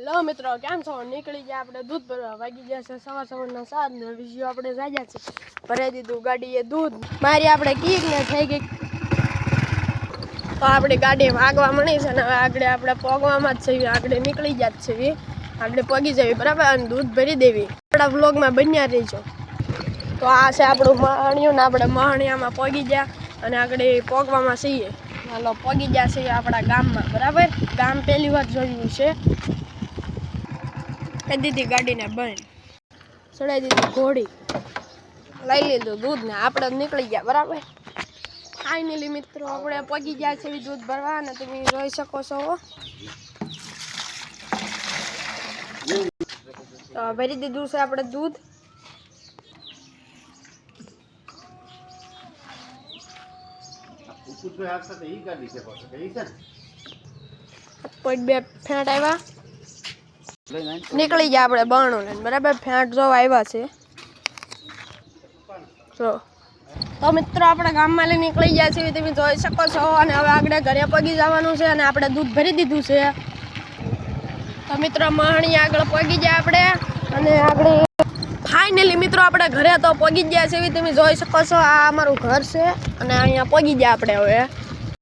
Hello મિત્રો, કેમ છો? નીકળી ગયા આપણે દૂધ ભરવા. વાગી ગયા છે સવારના 7 ને વિડીયો આપણે જાગ્યા છે. ભરાઈ દીધું ગાડીએ દૂધ. મારી આપણે કીક ને થઈ ગઈ તો આપણી ગાડી ભાગવા મળી છે ને હવે આગળ આપણે પોગવામાં જ છે. આગળ નીકળી ગયા જ છે. આપણે પોગી જવી બરાબર અને દૂધ ભરી દેવી. આપણા વ્લોગમાં બન્યા રહીજો. તો આ છે આપણું મહાણિયું ને આપણે મહાણિયામાં પોગી ગયા અને આગળ પોગવામાં છીએ. હાલો પોગી ગયા છીએ આપણા ગામમાં બરાબર. ગામ પહેલી વાર જોયું છે. કરી દીધી ગાડીને બંધ, ચડાવી દીધી ઘોડી, લઈ લીધું દૂધ ને આપણે નીકળી ગયા બરાબર. ફાઇનલી મિત્રો આપણે પગી ગયા છે દૂધ ભરવા અને તમે જોઈ શકો છો. તો ભરી દીધું છે આપણે દૂધ. બે ફેંટ આવ્યા, નીકળી ગયા આપણે બાણું લઈને બરાબર. ફેંટ જો આવ્યા છે તો મિત્રો આપણે ગામમાં લઈને નીકળી ગયા છીએ તમે જોઈ શકો છો. અને હવે આગળ ઘરે પગી જવાનું છે અને આપણે દૂધ ભરી દીધું છે. તો મિત્રો મહાણી આગળ પગી ગયા આપણે અને આગળ ફાઇનલી મિત્રો આપણે ઘરે તો પગી ગયા છીએ તમે જોઈ શકો છો. આ અમારું ઘર છે અને અહીંયા પગી ગયા આપણે હવે.